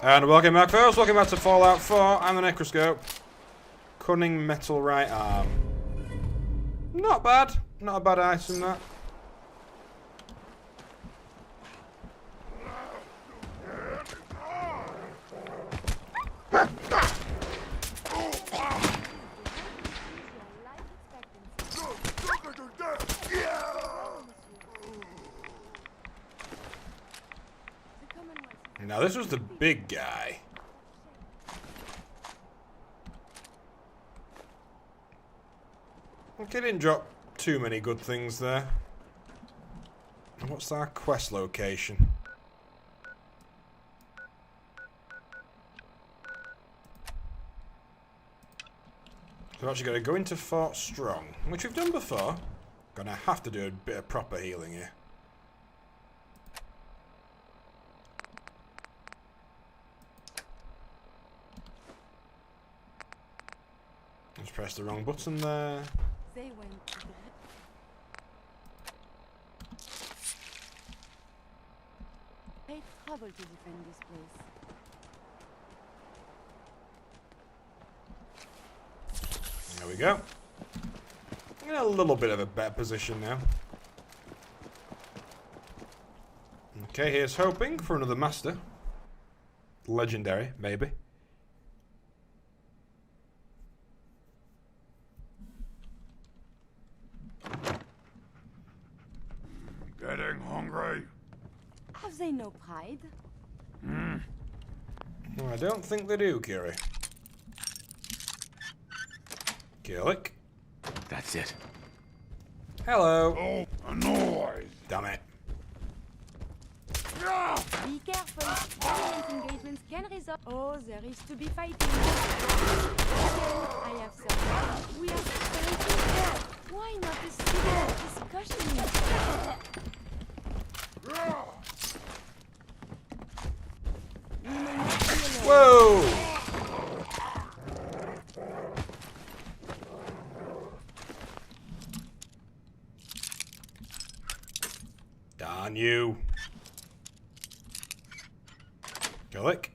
And welcome back, folks. Welcome back to Fallout 4. I'm the Necroscope. Cunning metal right arm. Not bad. Not a bad item, that. Now this was the big guy. Okay, didn't drop too many good things there. And what's our quest location? So we're actually going to go into Fort Strong, which we've done before. Gonna have to do a bit of proper healing here. Just press the wrong button there. They went to bed. Paid trouble to defend this place. There we go. In a little bit of a better position now. Okay, here's hoping for another master. Legendary, maybe. Getting hungry. Have they no pride? Well, I don't think they do, Kiri. Killick. That's it. Hello. Oh, a noise. Damn it. Be careful. Violent engagements can result. Oh, there is to be fighting. I have some. We are separating there. Why not a civil discussion? We may not be alone. Whoa! Darn you. Killick.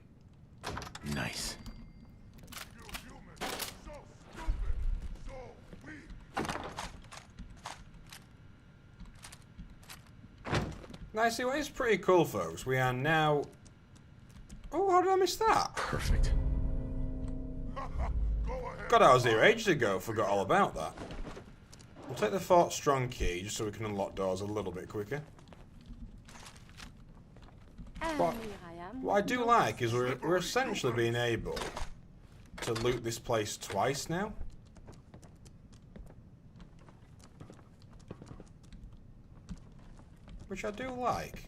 Nice. Now, see what is pretty cool, folks. We are now. Oh, how did I miss that? Perfect. God, I was here ages ago. Forgot all about that. We'll take the Fort Strong key just so we can unlock doors a little bit quicker. And What? here I am. What I do like is we're essentially being able to loot this place twice now. Which I do like.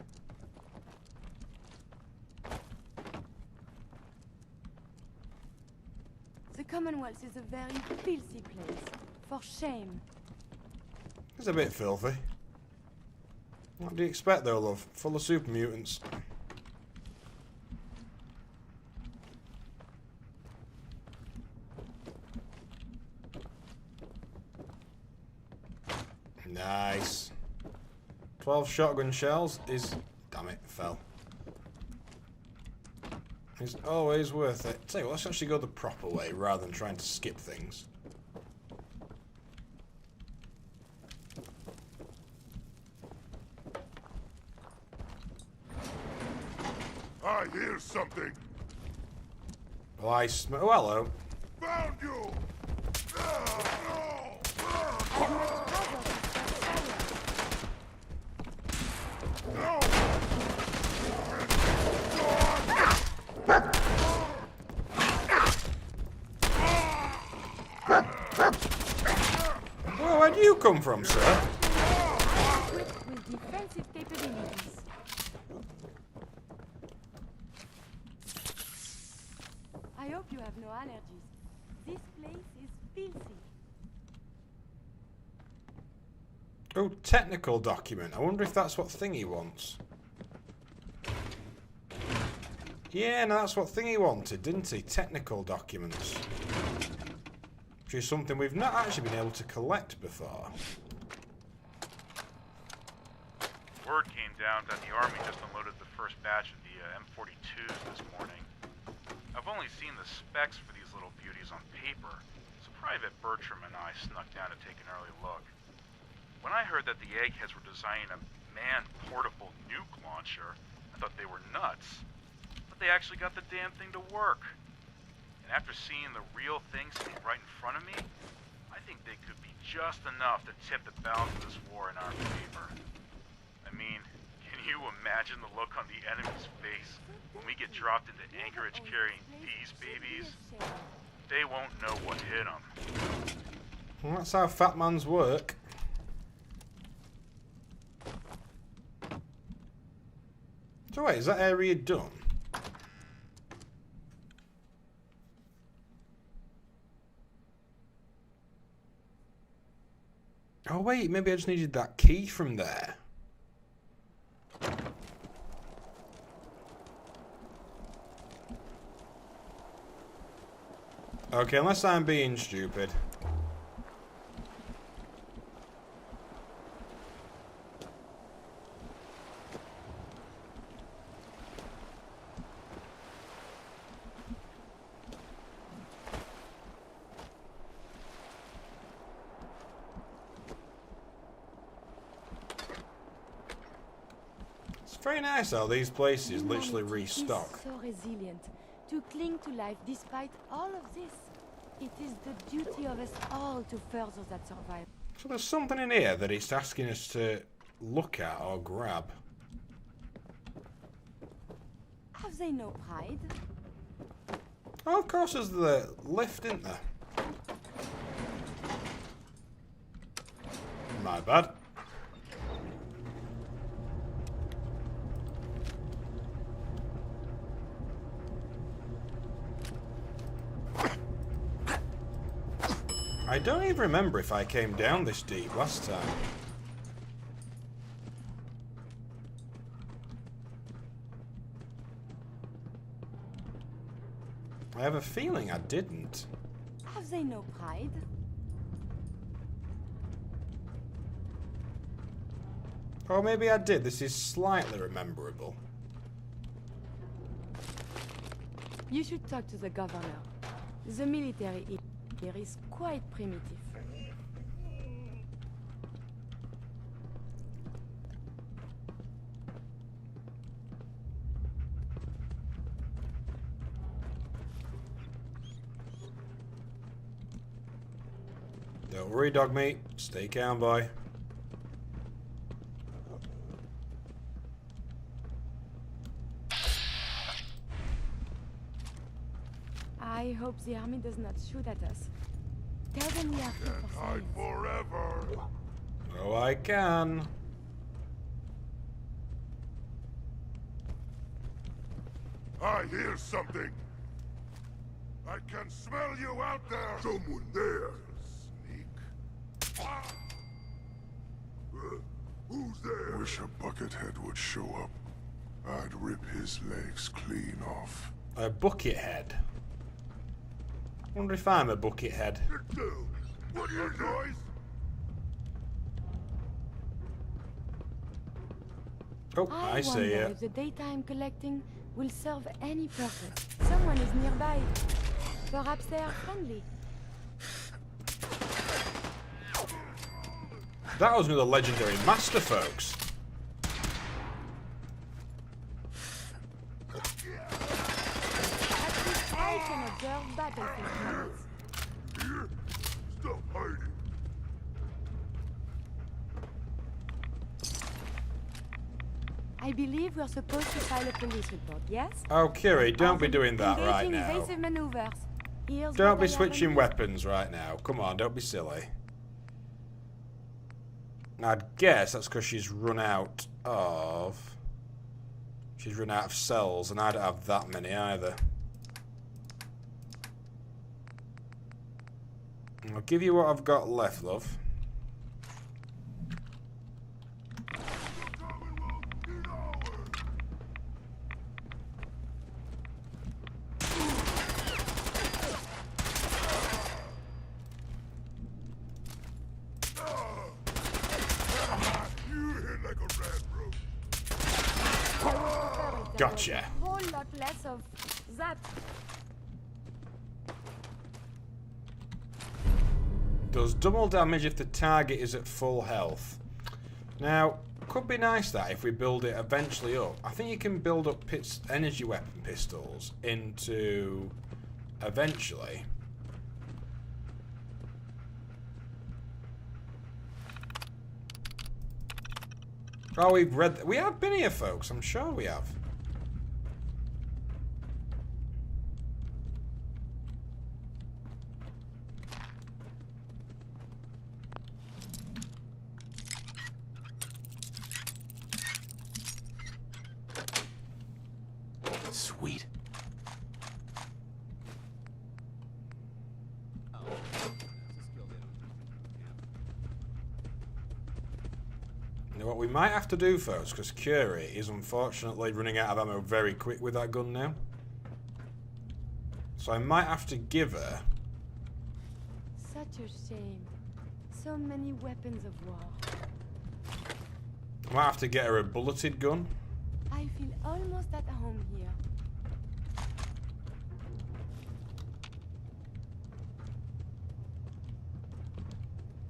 The Commonwealth is a very filthy place. For shame. It's a bit filthy. What do you expect though, love? Full of super mutants. Nice. 12 shotgun shells is... Damn it, fell. It's always worth it. Tell you what, let's actually go the proper way rather than trying to skip things. I hear something. Well, I smell... Oh, hello. Found you. Well, where do you come from, sir? Equipped with defensive capabilities. I hope you have no allergies. This place is filthy. Oh, technical document. I wonder if that's what Thingy wants. Yeah, no, that's what Thingy wanted, didn't he? Technical documents. Which is something we've not actually been able to collect before. Word came down that the Army just unloaded the first batch of the M42s this morning. I've only seen the specs for these little beauties on paper, so Private Bertram and I snuck down to take an early look. When I heard that the eggheads were designing a man-portable nuke launcher, I thought they were nuts. But they actually got the damn thing to work. And after seeing the real thing sitting right in front of me, I think they could be just enough to tip the balance of this war in our favor. I mean, can you imagine the look on the enemy's face when we get dropped into Anchorage carrying these babies? They won't know what hit them. Well, that's how fat mans work. So wait, is that area done? Oh wait, maybe I just needed that key from there. Okay, unless I'm being stupid. It's very nice how these places literally restock. So resilient to cling to life despite all of this. It is the duty of us all to further that survival. So there's something in here that it's asking us to look at or grab. Have they no pride? Oh, of course there's the lift, isn't there? My bad. I don't even remember if I came down this deep last time. I have a feeling I didn't. Have they no pride? Or maybe I did. This is slightly rememberable. You should talk to the governor. The military here is quite primitive. Don't worry, dog meat. Stay calm, boy. I hope the army does not shoot at us. Tell them we are here Can't for hide science. forever. Oh, I can. I hear something. I can smell you out there. Someone there. Sneak. Who's there? Wish a buckethead would show up. I'd rip his legs clean off. A bucket head. Wonder if I'm a bucket head. What your noise? Oh, I see wonder it. if the daytime collecting will serve any purpose. Someone is nearby. Perhaps they are friendly. That was another legendary master, folks. At least I can observe battlefield habits. Here? Stop hiding. I believe we're supposed to file a police report, yes? Oh, Kiri, don't be Often doing that right engaging now. evasive maneuvers. Here's Don't what be I have switching on- weapons right now. Come on, don't be silly. I'd guess that's because she's run out of... She's run out of cells, and I don't have that many either. I'll give you what I've got left, love. Gotcha. A whole lot less of that. Does double damage if the target is at full health. Now, could be nice that if we build it eventually up. I think you can build up energy weapon pistols into eventually. Oh, we have been here, folks. I'm sure we have. Sweet. You know what we might have to do, folks, because Curie is unfortunately running out of ammo very quick with that gun now. So I might have to give her... Such a shame. So many weapons of war. I might have to get her a bulleted gun. I feel almost at home here.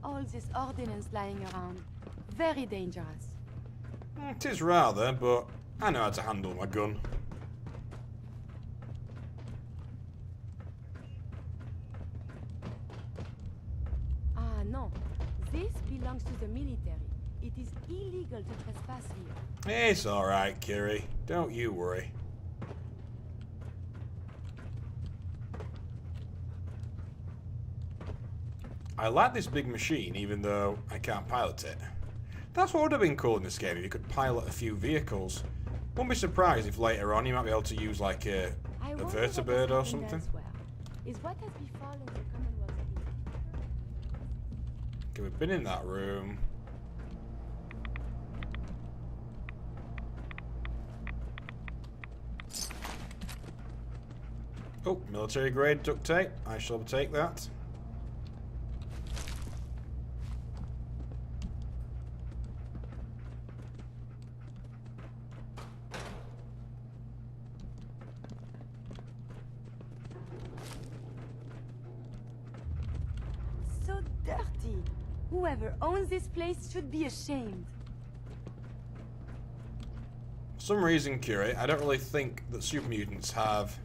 All this ordnance lying around. Very dangerous. It is rather, but I know how to handle my gun. Ah, no. This belongs to the military. It is illegal to trespass here. It's alright, Curie. Don't you worry. I like this big machine, even though I can't pilot it. That's what would have been cool in this game, if you could pilot a few vehicles. Wouldn't be surprised if later on you might be able to use like a vertibird or something. Is what has befallen the Commonwealth. Okay, we've been in that room. Oh, military grade duct tape. I shall take that. So dirty. Whoever owns this place should be ashamed. For some reason, Curie, I don't really think that super mutants have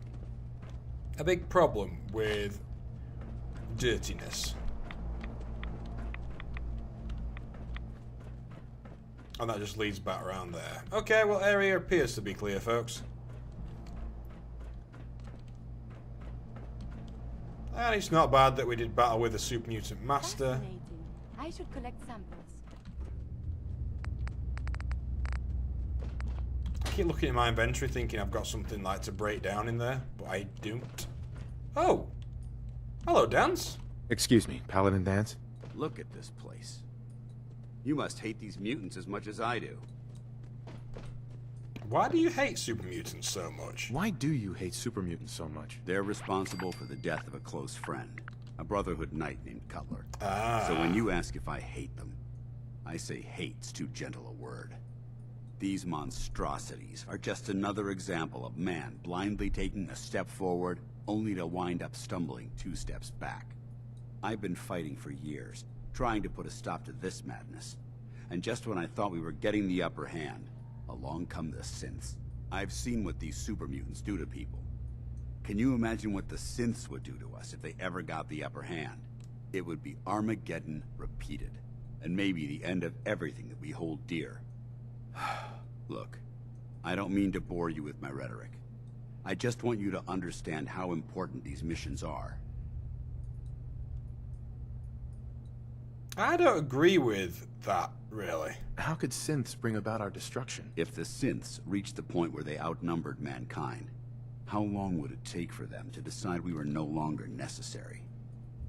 a big problem with dirtiness. And that just leads back around there. Okay, well, area appears to be clear, folks. And it's not bad that we did battle with a super mutant master. Fascinating. I should collect samples. I keep looking at my inventory thinking I've got something like to break down in there, but I don't. Oh! Hello, Dance. Excuse me, Paladin Dance? Look at this place. You must hate these mutants as much as I do. Why do you hate super mutants so much? Why do you hate super mutants so much? They're responsible for the death of a close friend, a Brotherhood knight named Cutler. Ah. So when you ask if I hate them, I say hate's too gentle a word. These monstrosities are just another example of man blindly taking a step forward, only to wind up stumbling 2 steps back. I've been fighting for years, trying to put a stop to this madness. And just when I thought we were getting the upper hand, along come the synths. I've seen what these super mutants do to people. Can you imagine what the synths would do to us if they ever got the upper hand? It would be Armageddon repeated, and maybe the end of everything that we hold dear. Look, I don't mean to bore you with my rhetoric. I just want you to understand how important these missions are. I don't agree with that, really. How could synths bring about our destruction? If the synths reached the point where they outnumbered mankind, how long would it take for them to decide we were no longer necessary?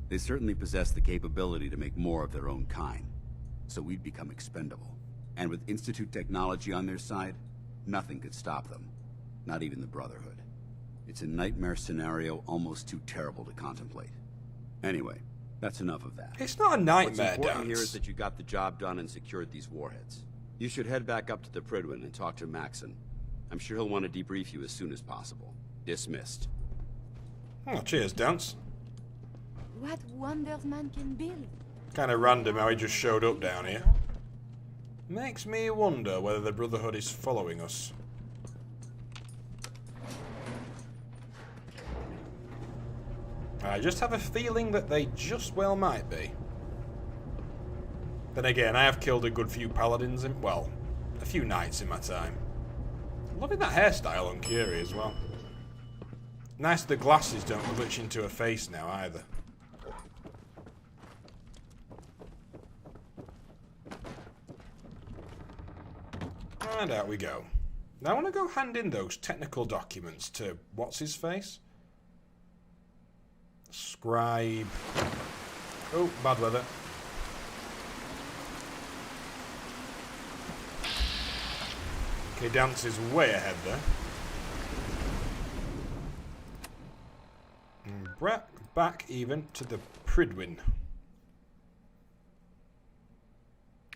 They certainly possess the capability to make more of their own kind, so we'd become expendable. And with Institute technology on their side, nothing could stop them. Not even the Brotherhood. It's a nightmare scenario almost too terrible to contemplate. Anyway, that's enough of that. It's not a What's nightmare, important here Dance. is that you got the job done and secured these warheads. You should head back up to the Pridwin and talk to Maxon. I'm sure he'll want to debrief you as soon as possible. Dismissed. Oh, cheers, Dance. What wonders man can build. Kind of random how he just showed up down here. Makes me wonder whether the Brotherhood is following us. I just have a feeling that they just well might be. Then again, I have killed a good few paladins in, well, a few knights in my time. Loving that hairstyle on Curie as well. Nice the glasses don't glitch into her face now either. And out we go. Now I want to go hand in those technical documents to what's-his-face? Scribe. Oh, bad weather. Okay, Dance is way ahead there. And back even to the Pridwin.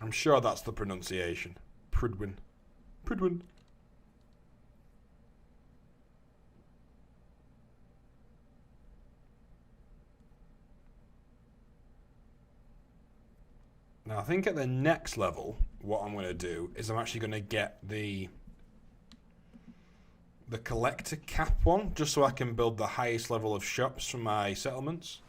I'm sure that's the pronunciation. Pridwin. Pridwin. Now I think at the next level, what I'm going to do is I'm actually going to get the collector cap one, just so I can build the highest level of shops for my settlements.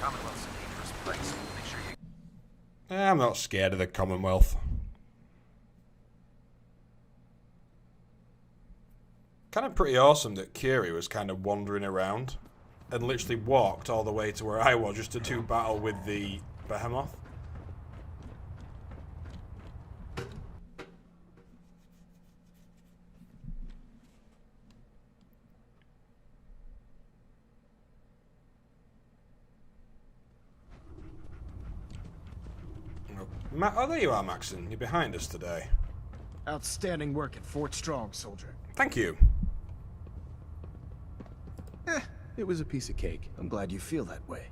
Commonwealth's a dangerous place. Make sure you... I'm not scared of the Commonwealth. Kind of pretty awesome that Curie was kind of wandering around and literally walked all the way to where I was just to do battle with the behemoth. Oh, there you are, Maxon. You're behind us today. Outstanding work at Fort Strong, soldier. Thank you. It was a piece of cake. I'm glad you feel that way,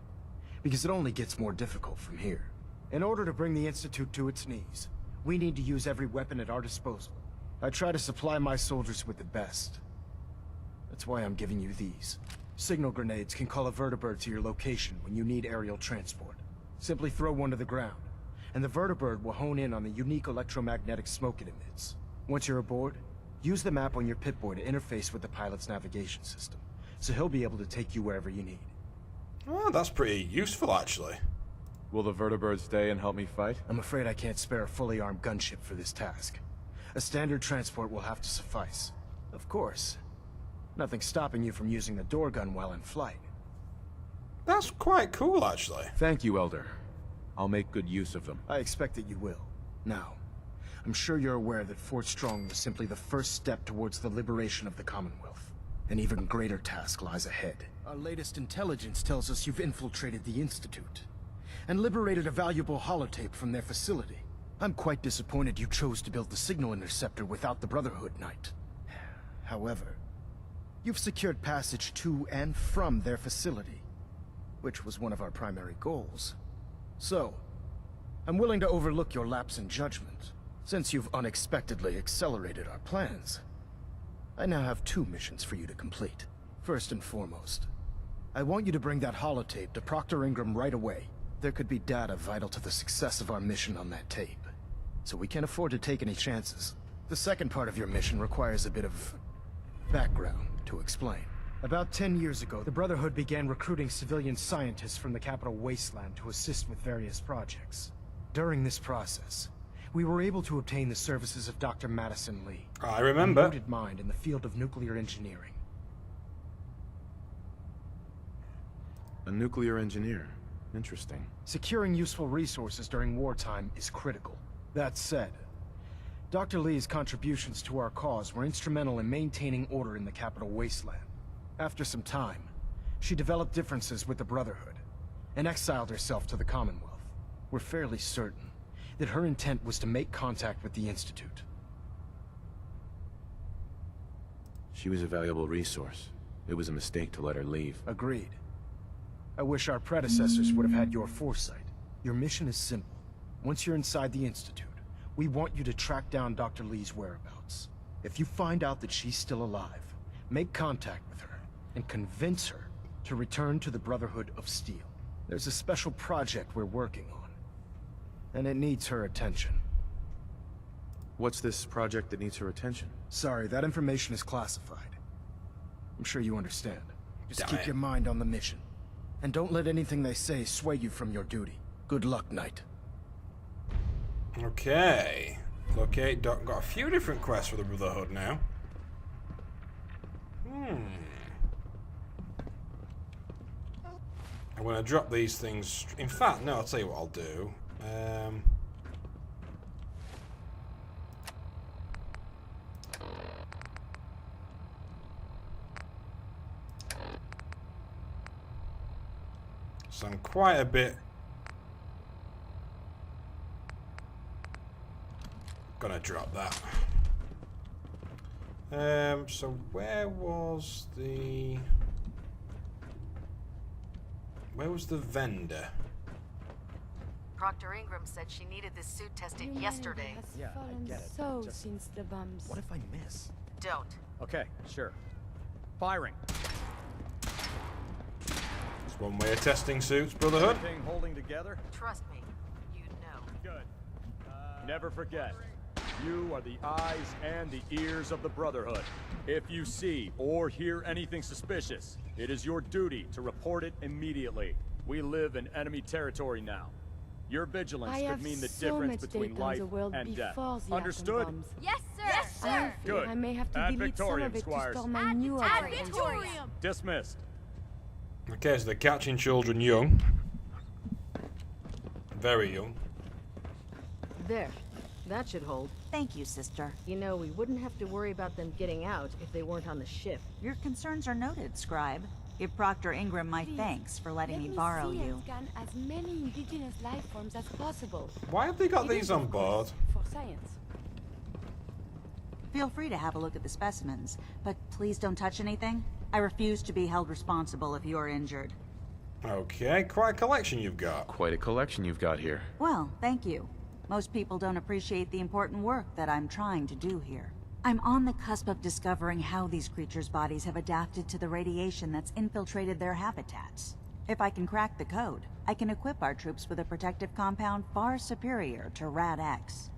because it only gets more difficult from here. In order to bring the Institute to its knees, we need to use every weapon at our disposal. I try to supply my soldiers with the best. That's why I'm giving you these. Signal grenades can call a vertibird to your location when you need aerial transport. Simply throw one to the ground, and the vertibird will hone in on the unique electromagnetic smoke it emits. Once you're aboard, use the map on your Pip-Boy to interface with the pilot's navigation system, so he'll be able to take you wherever you need. Oh, that's pretty useful, actually. Will the vertibird stay and help me fight? I'm afraid I can't spare a fully armed gunship for this task. A standard transport will have to suffice. Of course, nothing's stopping you from using the door gun while in flight. That's quite cool, actually. Thank you, Elder. I'll make good use of them. I expect that you will. Now, I'm sure you're aware that Fort Strong was simply the first step towards the liberation of the Commonwealth. An even greater task lies ahead. Our latest intelligence tells us you've infiltrated the Institute and liberated a valuable holotape from their facility. I'm quite disappointed you chose to build the signal interceptor without the Brotherhood, Knight. However, you've secured passage to and from their facility, which was one of our primary goals. So, I'm willing to overlook your lapse in judgment, since you've unexpectedly accelerated our plans. I now have 2 missions for you to complete. First and foremost, I want you to bring that holotape to Proctor Ingram right away. There could be data vital to the success of our mission on that tape, so we can't afford to take any chances. The second part of your mission requires a bit of background to explain. About 10 years ago, the Brotherhood began recruiting civilian scientists from the capital wasteland to assist with various projects. During this process, we were able to obtain the services of Dr. Madison Lee. I remember. A noted mind in the field of nuclear engineering. A nuclear engineer. Interesting. Securing useful resources during wartime is critical. That said, Dr. Lee's contributions to our cause were instrumental in maintaining order in the capital wasteland. After some time, she developed differences with the Brotherhood and exiled herself to the Commonwealth. We're fairly certain that her intent was to make contact with the Institute. She was a valuable resource. It was a mistake to let her leave. Agreed. I wish our predecessors would have had your foresight. Your mission is simple. Once you're inside the Institute, We want you to track down Dr. Lee's whereabouts. If you find out that she's still alive, make contact with her and convince her to return to the Brotherhood of Steel. There's a special project we're working on, and it needs her attention. What's this project that needs her attention? Sorry, that information is classified. I'm sure you understand. Just Damn keep it. your mind on the mission. And don't let anything they say sway you from your duty. Good luck, Knight. Okay. Locate Doc. Got a few different quests for the Brotherhood now. I'm going to drop these things. In fact, no, I'll tell you what I'll do. So I'm quite a bit gonna drop that. So where was the vendor? Proctor Ingram said she needed this suit tested yesterday. Humanity has fallen so since the bombs. What if I miss? Don't. Okay, sure. Firing. It's one way of testing suits, Brotherhood. Everything holding together? Trust me. You know. Good. Never forget. You are the eyes and the ears of the Brotherhood. If you see or hear anything suspicious, it is your duty to report it immediately. We live in enemy territory now. Your vigilance I could have mean the so difference much between data on life the world and death. before the Understood? atom bombs. Yes, sir. Yes, I fear Good. I may have to Ad delete some Victoriam, of it Squires. to store my new operations. Dismissed. Okay, so they're catching children young. Very young. There. That should hold. Thank you, sister. You know, we wouldn't have to worry about them getting out if they weren't on the ship. Your concerns are noted, Scribe. Give Proctor Ingram my Please, thanks for letting let me borrow see you. and scan as many indigenous life forms as possible. Why have they got It these is, on of board? course, for science. Feel free to have a look at the specimens, but please don't touch anything. I refuse to be held responsible if you're injured. Okay, quite a collection you've got. Quite a collection you've got here. Well, thank you. Most people don't appreciate the important work that I'm trying to do here. I'm on the cusp of discovering how these creatures' bodies have adapted to the radiation that's infiltrated their habitats. If I can crack the code, I can equip our troops with a protective compound far superior to Rad-X.